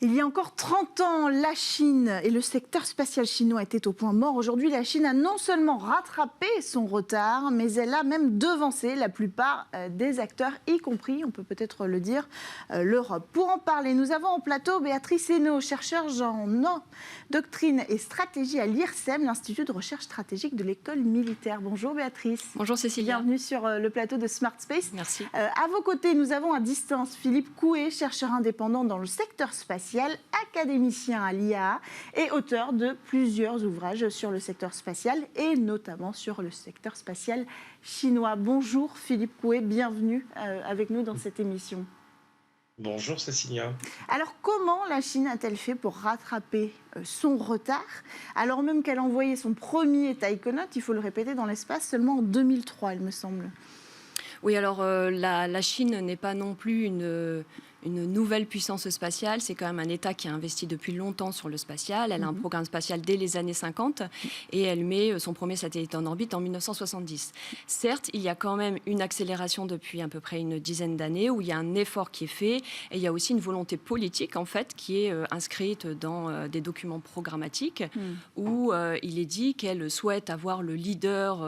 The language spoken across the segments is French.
Il y a encore 30 ans, la Chine et le secteur spatial chinois étaient au point mort. Aujourd'hui, la Chine a non seulement rattrapé son retard, mais elle a même devancé la plupart des acteurs, y compris, on peut peut-être le dire, l'Europe. Pour en parler, nous avons en plateau Béatrice Hainaut, chercheure en doctrine et stratégie à l'IRSEM, l'Institut de recherche stratégique de l'école militaire. Bonjour Béatrice. Bonjour Cécilia. Bienvenue sur le plateau de Smart Space. Merci. À vos côtés, nous avons à distance Philippe Coué, chercheur indépendant dans le secteur spatial, académicien à l'IAA et auteur de plusieurs ouvrages sur le secteur spatial et notamment sur le secteur spatial chinois. Bonjour Philippe Coué, bienvenue avec nous dans cette émission. Bonjour Cécilia. Alors comment la Chine a-t-elle fait pour rattraper son retard, alors même qu'elle a envoyé son premier taïkonaute, il faut le répéter, dans l'espace seulement en 2003, il me semble. Oui, alors la Chine n'est pas non plus une nouvelle puissance spatiale. C'est quand même un État qui a investi depuis longtemps sur le spatial. Elle a un programme spatial dès les années 50 et elle met son premier satellite en orbite en 1970. Certes, il y a quand même une accélération depuis à peu près une dizaine d'années où il y a un effort qui est fait et il y a aussi une volonté politique en fait qui est inscrite dans des documents programmatiques où il est dit qu'elle souhaite avoir le leader,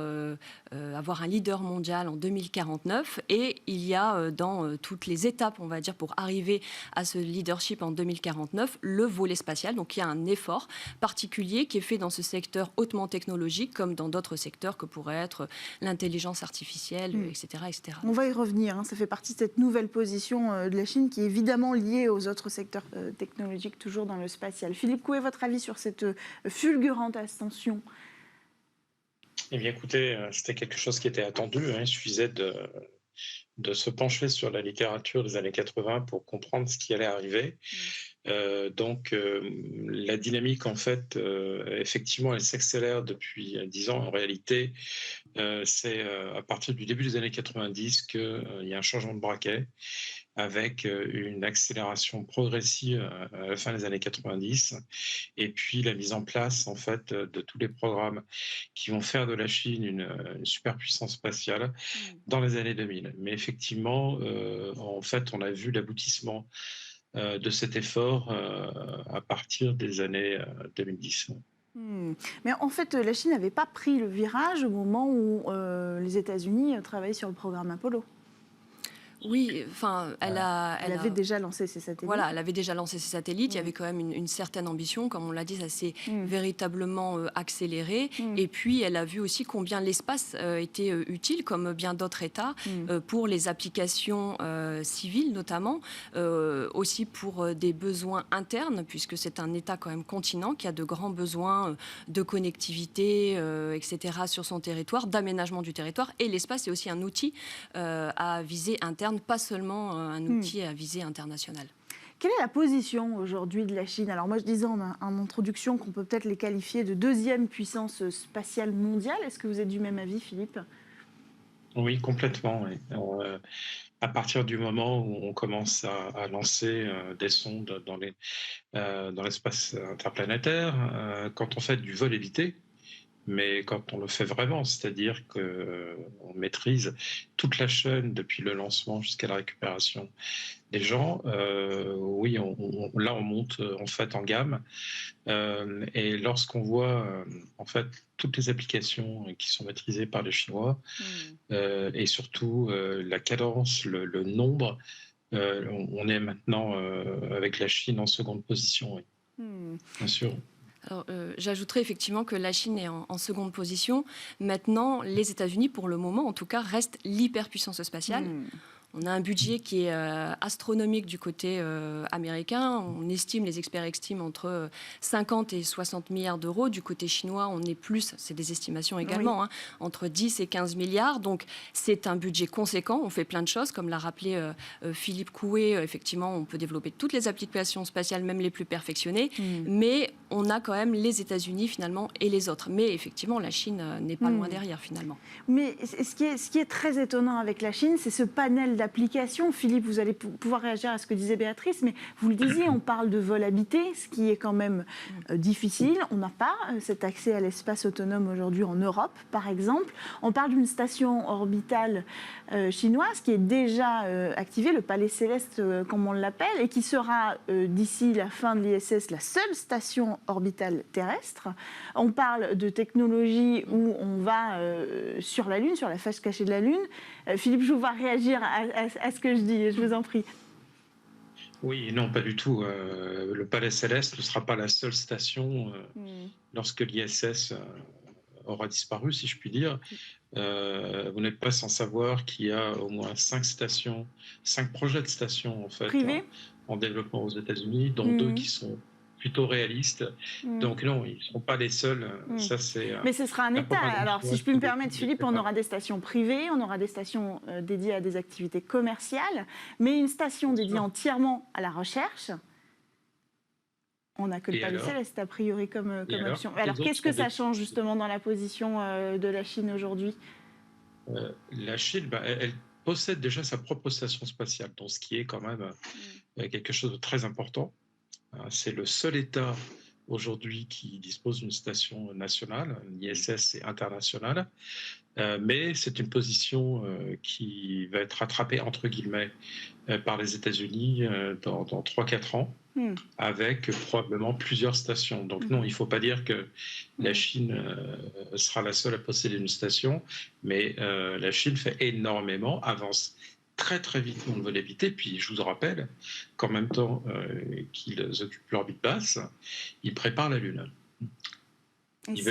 avoir un leader mondial en 2049 et il y a dans toutes les étapes, on va dire, pour arriver à ce leadership en 2049, le volet spatial. Donc il y a un effort particulier qui est fait dans ce secteur hautement technologique comme dans d'autres secteurs que pourrait être l'intelligence artificielle, etc., etc. On va y revenir, ça fait partie de cette nouvelle position de la Chine qui est évidemment liée aux autres secteurs technologiques toujours dans le spatial. Philippe Coué, votre avis sur cette fulgurante ascension ? Eh bien écoutez, c'était quelque chose qui était attendu, il suffisait de se pencher sur la littérature des années 80 pour comprendre ce qui allait arriver. La dynamique, en fait, effectivement, elle s'accélère depuis 10 ans. En réalité, c'est à partir du début des années 90 qu'il y a un changement de braquet avec une accélération progressive à la fin des années 90 et puis la mise en place, en fait, de tous les programmes qui vont faire de la Chine une superpuissance spatiale dans les années 2000. Mais effectivement, en fait, on a vu l'aboutissement de cet effort à partir des années 2010. Mais en fait, la Chine n'avait pas pris le virage au moment où les États-Unis travaillaient sur le programme Apollo. Oui, enfin, elle avait déjà lancé ses satellites. Voilà, elle avait déjà lancé ses satellites. Il y avait quand même une certaine ambition, comme on l'a dit, ça s'est véritablement accéléré. Et puis, elle a vu aussi combien l'espace était utile, comme bien d'autres États, pour les applications civiles notamment, aussi pour des besoins internes, puisque c'est un État quand même continent qui a de grands besoins de connectivité, etc. sur son territoire, d'aménagement du territoire. Et l'espace est aussi un outil à visée interne, pas seulement un outil à visée internationale. Quelle est la position aujourd'hui de la Chine ? Alors moi je disais en introduction qu'on peut peut-être les qualifier de deuxième puissance spatiale mondiale. Est-ce que vous êtes du même avis, Philippe ? Oui, complètement. Oui. À partir du moment où on commence à lancer des sondes dans l'espace interplanétaire, quand on fait du vol évité, mais quand on le fait vraiment, c'est-à-dire qu'on maîtrise toute la chaîne depuis le lancement jusqu'à la récupération des gens, oui, là on monte en fait en gamme. Et lorsqu'on voit en fait toutes les applications qui sont maîtrisées par les Chinois et surtout la cadence, le nombre, on est maintenant avec la Chine en seconde position, oui. Bien sûr. Alors, j'ajouterais effectivement que la Chine est en seconde position. Maintenant, les États-Unis, pour le moment, en tout cas, restent l'hyperpuissance spatiale. On a un budget qui est astronomique du côté américain. On estime, les experts estiment entre 50 et 60 milliards d'euros. Du côté chinois, on est plus, c'est des estimations également, entre 10 et 15 milliards. Donc, c'est un budget conséquent. On fait plein de choses. Comme l'a rappelé Philippe Coué, effectivement, on peut développer toutes les applications spatiales, même les plus perfectionnées. Mais on a quand même les États-Unis, finalement, et les autres. Mais effectivement, la Chine n'est pas loin derrière, finalement. Mais ce qui est très étonnant avec la Chine, c'est ce panel d'application. Philippe, vous allez pouvoir réagir à ce que disait Béatrice, mais vous le disiez, on parle de vol habité, ce qui est quand même difficile. On n'a pas cet accès à l'espace autonome aujourd'hui en Europe, par exemple. On parle d'une station orbitale chinoise qui est déjà activée, le Palais Céleste, comme on l'appelle, et qui sera, d'ici la fin de l'ISS, la seule station orbitale terrestre. On parle de technologie où on va sur la Lune, sur la face cachée de la Lune. Philippe, je vous vois réagir à ce que je dis, je vous en prie. Oui, non, pas du tout. Le Palais Céleste ne sera pas la seule station lorsque l'ISS aura disparu, si je puis dire. Vous n'êtes pas sans savoir qu'il y a au moins 5 projets de stations en fait, en développement aux États-Unis, dont 2 qui sont plutôt réalistes. Donc non, ils ne seront pas les seuls. Ça, mais ce sera un État. Alors, si je puis me permettre, Philippe, on aura des stations privées, on aura des stations dédiées à des activités commerciales, mais une station dédiée entièrement à la recherche, on n'a que le Palais Céleste, a priori, comme option. Alors, qu'est-ce que ça change, justement, dans la position de la Chine aujourd'hui ? La Chine, elle possède déjà sa propre station spatiale, donc ce qui est quand même quelque chose de très important. C'est le seul État aujourd'hui qui dispose d'une station nationale, l'ISS est internationale, mais c'est une position qui va être rattrapée, entre guillemets, par les États-Unis dans 3-4 ans, avec probablement plusieurs stations. Donc non, il ne faut pas dire que la Chine sera la seule à posséder une station, mais la Chine fait énormément, avance très très vite dans le vol habité. Puis je vous rappelle qu'en même temps qu'ils occupent l'orbite basse, ils préparent la Lune. Et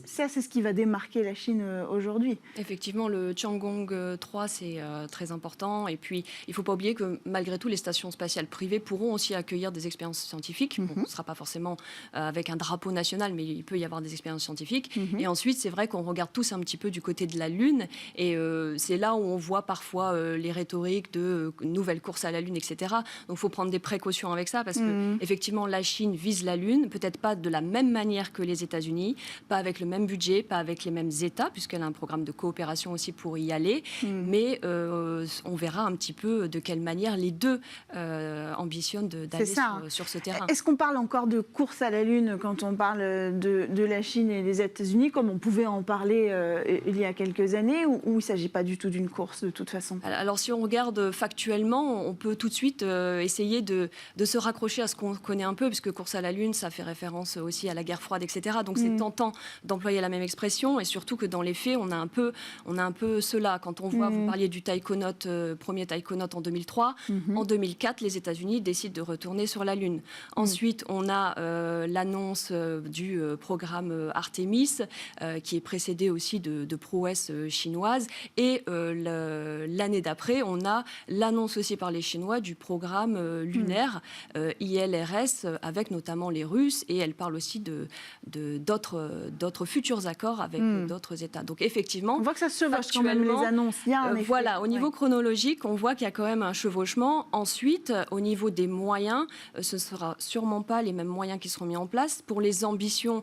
ça, c'est ce qui va démarquer la Chine aujourd'hui. Effectivement, le Tiangong 3, c'est très important. Et puis, il ne faut pas oublier que malgré tout, les stations spatiales privées pourront aussi accueillir des expériences scientifiques. Bon, ce ne sera pas forcément avec un drapeau national, mais il peut y avoir des expériences scientifiques. Et ensuite, c'est vrai qu'on regarde tous un petit peu du côté de la Lune. Et c'est là où on voit parfois les rhétoriques de nouvelles courses à la Lune, etc. Donc, il faut prendre des précautions avec ça parce que, effectivement, la Chine vise la Lune, peut-être pas de la même manière que les États-Unis, pas avec le même budget, pas avec les mêmes États, puisqu'elle a un programme de coopération aussi pour y aller, mais on verra un petit peu de quelle manière les deux ambitionnent d'aller sur ce terrain. Est-ce qu'on parle encore de course à la Lune quand on parle de la Chine et des États-Unis, comme on pouvait en parler il y a quelques années, ou il ne s'agit pas du tout d'une course de toute façon ? Alors si on regarde factuellement, on peut tout de suite essayer de se raccrocher à ce qu'on connaît un peu, puisque course à la Lune, ça fait référence aussi à la guerre froide, etc. Donc c'est tentant d'employer la même expression, et surtout que dans les faits, on a un peu cela. Quand on voit, vous parliez du taïkonaute, premier taïkonaute en 2003, en 2004, les États-Unis décident de retourner sur la Lune. Ensuite, on a l'annonce du programme Artemis, qui est précédé aussi de prouesses chinoises, et l'année d'après, on a l'annonce aussi par les Chinois du programme lunaire ILRS, avec notamment les Russes, et elle parle aussi d'autres futurs accords avec d'autres États. Donc effectivement, on voit que ça se chevauche quand même, les annonces. Il y a un effet. Voilà, au niveau chronologique, on voit qu'il y a quand même un chevauchement. Ensuite, au niveau des moyens, ce ne sera sûrement pas les mêmes moyens qui seront mis en place. Pour les ambitions,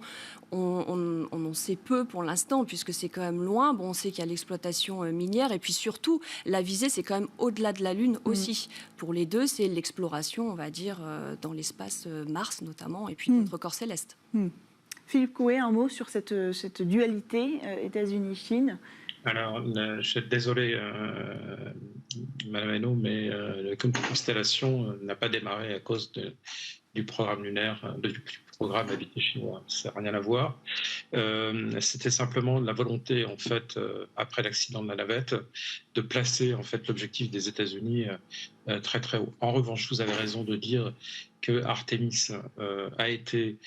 on en sait peu pour l'instant, puisque c'est quand même loin. Bon, on sait qu'il y a l'exploitation minière, et puis surtout, la visée, c'est quand même au-delà de la Lune aussi. Pour les deux, c'est l'exploration, on va dire, dans l'espace Mars notamment, et puis d'autres corps célestes. Philippe Coué, un mot sur cette dualité États-Unis-Chine. Alors, je suis désolé, Madame Hainaut, mais la constellation n'a pas démarré à cause du programme lunaire, du programme habité chinois. Ça n'a rien à voir. C'était simplement la volonté, en fait, après l'accident de la navette, de placer en fait l'objectif des États-Unis très très haut. En revanche, vous avez raison de dire que Artemis a été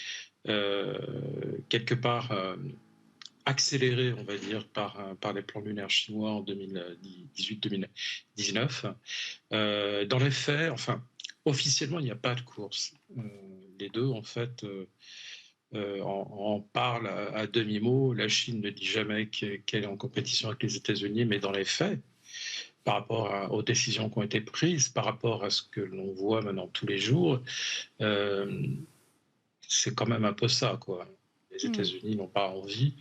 quelque part accéléré, on va dire, par les plans lunaires chinois en 2018-2019. Dans les faits, enfin, officiellement, il n'y a pas de course. Les deux, en fait, en parlent à demi-mot. La Chine ne dit jamais qu'elle est en compétition avec les États-Unis, mais dans les faits, par rapport aux décisions qui ont été prises, par rapport à ce que l'on voit maintenant tous les jours, c'est quand même un peu ça, quoi. Les États-Unis n'ont pas envie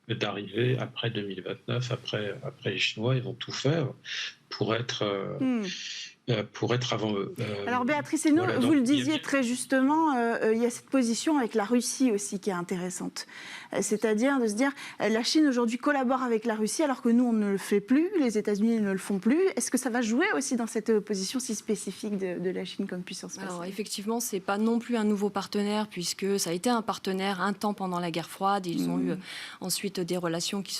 d'arriver après 2029, après les Chinois. Ils vont tout faire pour être avant eux. Alors Béatrice Hainaut, Voilà, vous donc le disiez très justement, il y a cette position avec la Russie aussi qui est intéressante. C'est-à-dire de se dire, la Chine aujourd'hui collabore avec la Russie alors que nous on ne le fait plus, les États-Unis ne le font plus. Est-ce que ça va jouer aussi dans cette position si spécifique de la Chine comme puissance spatiale? Alors effectivement, c'est pas non plus un nouveau partenaire puisque ça a été un partenaire un temps pendant la guerre froide. Ils ont eu ensuite des relations qui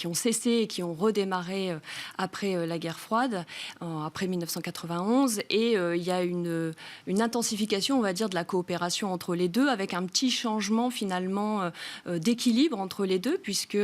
ont cessé et qui ont redémarré après la guerre froide, après 1991. Et il y a une intensification, on va dire, de la coopération entre les deux, avec un petit changement finalement d'équilibre entre les deux, puisque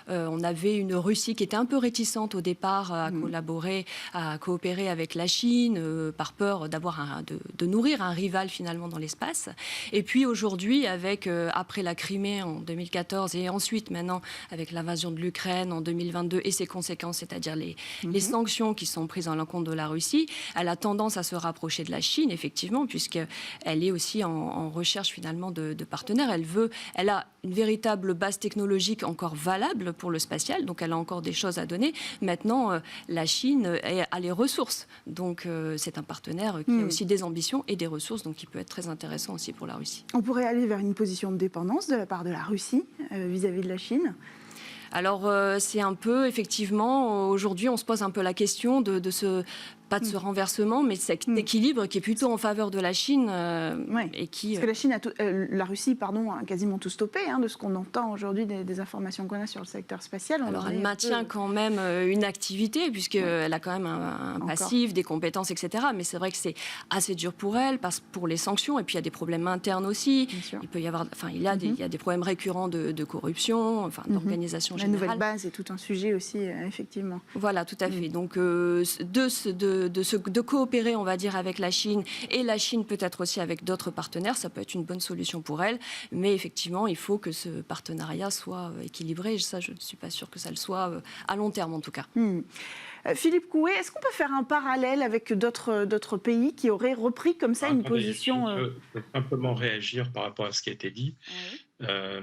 on avait une Russie qui était un peu réticente au départ à collaborer, à coopérer avec la Chine, par peur de nourrir un rival finalement dans l'espace. Et puis aujourd'hui, après la Crimée en 2014 et ensuite maintenant avec l'invasion de l'Ukraine en 2022 et ses conséquences, c'est-à-dire les sanctions qui sont prises à l'encontre de la Russie, elle a tendance à se rapprocher de la Chine, effectivement, puisqu'elle est aussi en recherche finalement de partenaires. Elle a une véritable base technologique encore valable pour le spatial, donc elle a encore des choses à donner. Maintenant, la Chine a les ressources, donc c'est un partenaire qui a aussi des ambitions et des ressources, donc qui peut être très intéressant aussi pour la Russie. On pourrait aller vers une position de dépendance de la part de la Russie vis-à-vis de la Chine. Alors, c'est un peu, effectivement, aujourd'hui, on se pose un peu la question pas de ce renversement, mais cet équilibre qui est plutôt en faveur de la Chine. Et qui, parce que la Russie a quasiment tout stoppé, de ce qu'on entend aujourd'hui des informations qu'on a sur le secteur spatial. Alors, elle maintient quand même une activité, puisqu'elle a quand même un passif, des compétences, etc. Mais c'est vrai que c'est assez dur pour elle, pour les sanctions, et puis il y a des problèmes internes aussi. Il peut y avoir, il y a des problèmes récurrents de corruption, d'organisation générale. La nouvelle base est tout un sujet aussi, effectivement. Voilà, tout à fait. Donc, de coopérer, on va dire, avec la Chine, et la Chine peut-être aussi avec d'autres partenaires, ça peut être une bonne solution pour elle. Mais effectivement, il faut que ce partenariat soit équilibré. Ça, je ne suis pas sûre que ça le soit à long terme, en tout cas. Philippe Coué, est-ce qu'on peut faire un parallèle avec d'autres pays qui auraient repris comme ça une position... Je peux simplement réagir par rapport à ce qui a été dit. La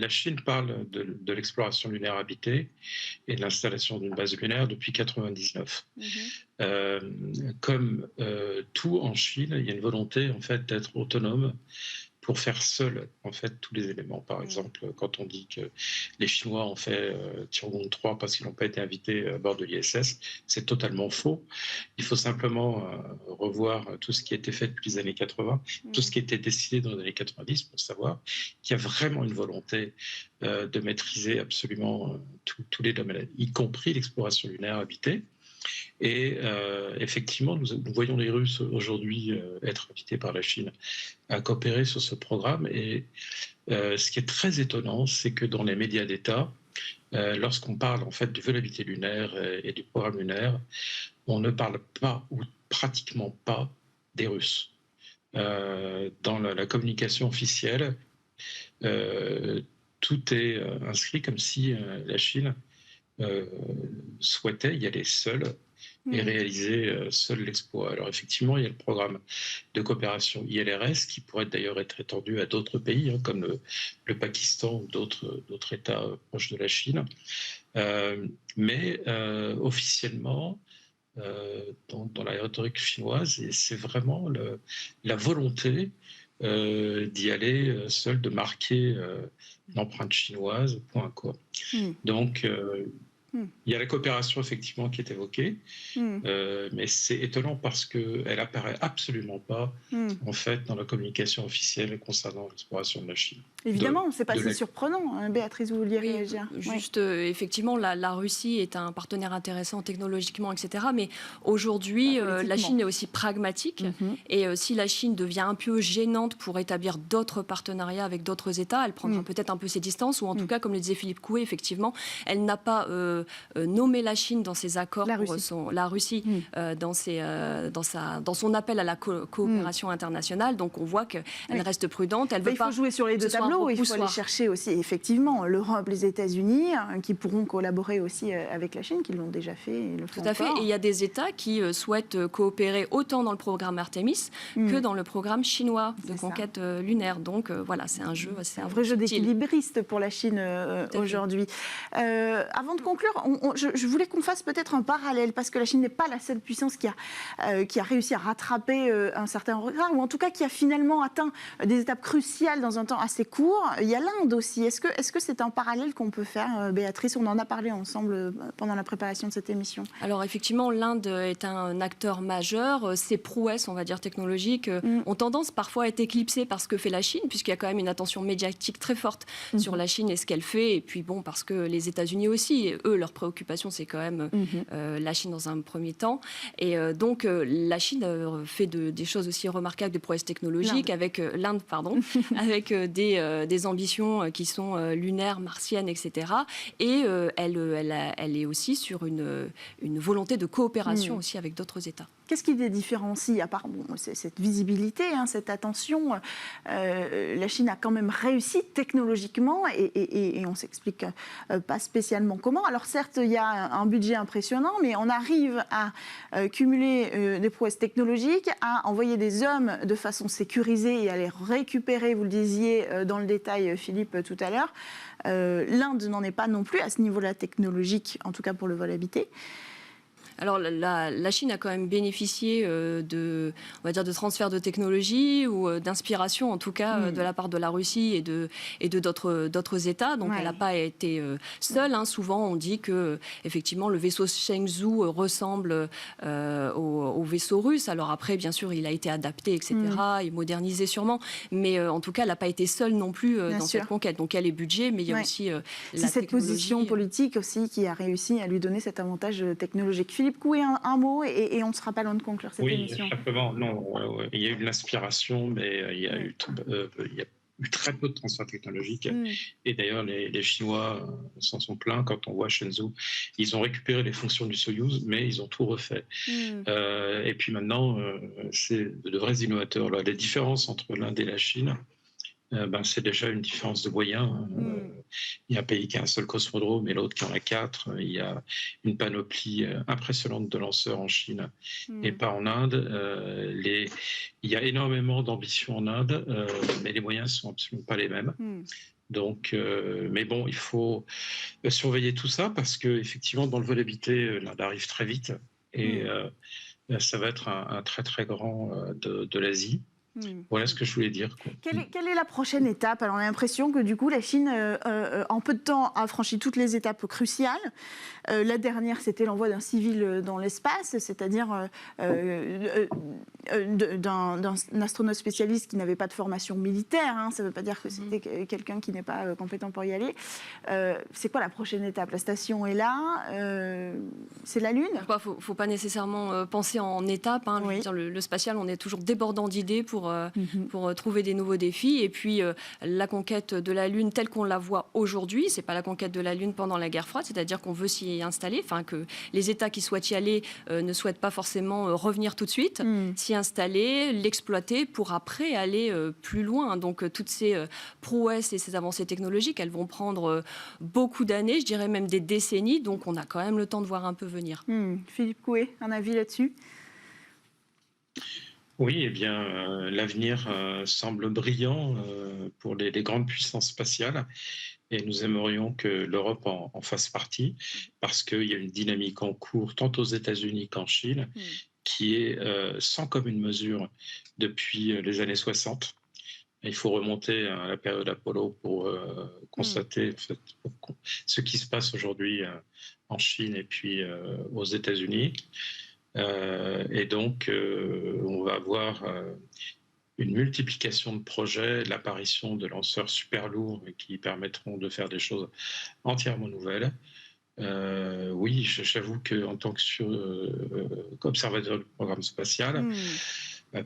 Chine parle de l'exploration lunaire habitée et de l'installation d'une base lunaire depuis 1999. Comme tout en Chine, il y a une volonté en fait d'être autonome pour faire seul en fait tous les éléments. Par exemple, quand on dit que les Chinois ont fait Tiangong 3 parce qu'ils n'ont pas été invités à bord de l'ISS, c'est totalement faux. Il faut simplement revoir tout ce qui a été fait depuis les années 80, tout ce qui a été décidé dans les années 90 pour savoir qu'il y a vraiment une volonté de maîtriser absolument tous les domaines, y compris l'exploration lunaire habitée. Et effectivement, nous voyons les Russes aujourd'hui être invités par la Chine à coopérer sur ce programme. Et ce qui est très étonnant, c'est que dans les médias d'État, lorsqu'on parle en fait du vol habité lunaire et du programme lunaire, on ne parle pas ou pratiquement pas des Russes. Dans la communication officielle, tout est inscrit comme si la Chine souhaitait y aller seul et réaliser seul l'exploit. Alors effectivement, il y a le programme de coopération ILRS qui pourrait d'ailleurs être étendu à d'autres pays, comme le Pakistan ou d'autres États proches de la Chine. Mais officiellement, dans la rhétorique chinoise, c'est vraiment la volonté d'y aller seul, de marquer l'empreinte chinoise, point quoi. Donc, il y a la coopération effectivement qui est évoquée, mais c'est étonnant parce qu'elle apparaît absolument pas en fait dans la communication officielle concernant l'exploration de la Chine. Évidemment, c'est pas si surprenant. Béatrice, vous vouliez réagir? Juste, effectivement, la Russie est un partenaire intéressant technologiquement, etc. Mais aujourd'hui, la Chine est aussi pragmatique. Et si la Chine devient un peu gênante pour établir d'autres partenariats avec d'autres États, elle prendra peut-être un peu ses distances, ou en tout cas, comme le disait Philippe Coué, effectivement, elle n'a pas nommé la Chine dans ses accords La pour Russie. la Russie dans son appel à la coopération internationale. Donc on voit qu'elle reste prudente. Elle veut il faut jouer sur les deux tableaux. Il faut aller chercher aussi effectivement l'Europe, les États-Unis, qui pourront collaborer aussi avec la Chine, qui l'ont déjà fait et le font Tout à fait. encore. Et il y a des États qui souhaitent coopérer autant dans le programme Artemis que dans le programme chinois de conquête lunaire. Donc voilà, c'est un jeu assez un vrai jeu d'équilibriste pour la Chine aujourd'hui. Avant de conclure, je voulais qu'on fasse peut-être un parallèle, parce que la Chine n'est pas la seule puissance qui a réussi à rattraper un certain retard, ou en tout cas qui a finalement atteint des étapes cruciales dans un temps assez court. Il y a l'Inde aussi. Est-ce que c'est un parallèle qu'on peut faire, Béatrice? On en a parlé ensemble pendant la préparation de cette émission. Alors effectivement, l'Inde est un acteur majeur. Ses prouesses, on va dire, technologiques, ont tendance parfois à être éclipsées par ce que fait la Chine, puisqu'il y a quand même une attention médiatique très forte sur la Chine et ce qu'elle fait. Et puis bon, parce que les États-Unis aussi, et eux, leur préoccupation, c'est quand même la Chine dans un premier temps. Et donc la Chine fait des choses aussi remarquables, des prouesses technologiques, avec l'Inde, pardon, avec des ambitions qui sont lunaires, martiennes, etc. Et elle est aussi sur une volonté de coopération aussi avec d'autres États. Qu'est-ce qui les différencie, à part cette visibilité, cette attention? La Chine a quand même réussi technologiquement et on ne s'explique pas spécialement comment. Alors certes, il y a un budget impressionnant, mais on arrive à cumuler des prouesses technologiques, à envoyer des hommes de façon sécurisée et à les récupérer, vous le disiez dans le détail, Philippe, tout à l'heure. L'Inde n'en est pas non plus à ce niveau-là technologique, en tout cas pour le vol habité. Alors la Chine a quand même bénéficié de transferts de technologie ou d'inspiration, en tout cas, de la part de la Russie et de d'autres États. Donc elle n'a pas été seule. Souvent on dit que effectivement le vaisseau Shenzhou ressemble au vaisseau russe. Alors après, bien sûr, il a été adapté, etc. et modernisé sûrement. Mais en tout cas, elle n'a pas été seule non plus dans cette conquête. Donc il y a les budgets, mais il y a aussi la technologie. C'est cette position politique aussi qui a réussi à lui donner cet avantage technologique. Philippe Coué, un mot et on ne sera pas loin de conclure cette émission. Oui, simplement, non, il y a eu de l'inspiration, mais il y a eu très peu de transfert technologique. Et d'ailleurs, les Chinois s'en sont plaints quand on voit Shenzhou. Ils ont récupéré les fonctions du Soyouz, mais ils ont tout refait. Et puis maintenant, c'est de vrais innovateurs. Là. Les différences entre l'Inde et la Chine, c'est déjà une différence de moyens. Il y a un pays qui a un seul cosmodrome et l'autre qui en a 4. Il y a une panoplie impressionnante de lanceurs en Chine et pas en Inde. Il y a énormément d'ambition en Inde, mais les moyens ne sont absolument pas les mêmes. Donc, mais bon, il faut surveiller tout ça parce qu'effectivement, dans le vol habité, l'Inde arrive très vite et ça va être un très très grand de l'Asie. Voilà ce que je voulais dire. Quelle est la prochaine étape? Alors, on a l'impression que du coup, la Chine, en peu de temps, a franchi toutes les étapes cruciales. La dernière, c'était l'envoi d'un civil dans l'espace, c'est-à-dire d'un astronaute spécialiste qui n'avait pas de formation militaire. Ça ne veut pas dire que c'était quelqu'un qui n'est pas compétent pour y aller. C'est quoi la prochaine étape? La station est là, c'est la Lune? Il ne faut pas nécessairement penser en étapes. Je veux dire, le spatial, on est toujours débordant d'idées pour trouver des nouveaux défis. Et puis, la conquête de la Lune telle qu'on la voit aujourd'hui, ce n'est pas la conquête de la Lune pendant la guerre froide, c'est-à-dire qu'on veut s'y installer, enfin que les États qui souhaitent y aller ne souhaitent pas forcément revenir tout de suite, s'y installer, l'exploiter pour après aller plus loin. Donc, toutes ces prouesses et ces avancées technologiques, elles vont prendre beaucoup d'années, je dirais même des décennies, donc on a quand même le temps de voir un peu venir. Philippe Coué, un avis là-dessus? Oui, eh bien, l'avenir semble brillant pour les grandes puissances spatiales et nous aimerions que l'Europe en fasse partie parce qu'il y a une dynamique en cours tant aux États-Unis qu'en Chine qui est sans commune mesure depuis les années 60. Il faut remonter à la période Apollo pour constater ce qui se passe aujourd'hui en Chine et puis aux États-Unis. Et donc, on va avoir une multiplication de projets, l'apparition de lanceurs super lourds qui permettront de faire des choses entièrement nouvelles. Oui, j'avoue qu'en tant qu'observateur du programme spatial,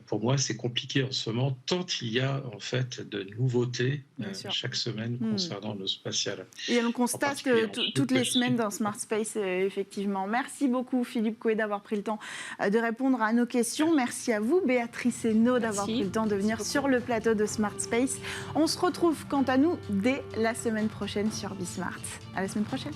pour moi, c'est compliqué en ce moment, tant il y a en fait de nouveautés Bien sûr. chaque semaine concernant le spatial. Et on constate particulier en toutes les Suisse. semaines dans Smart Space, effectivement. Merci beaucoup, Philippe Coué, d'avoir pris le temps de répondre à nos questions. Merci à vous, Béatrice Hainaut, d'avoir pris le temps de venir sur le plateau de Smart Space. On se retrouve, quant à nous, dès la semaine prochaine sur Bismart. À la semaine prochaine.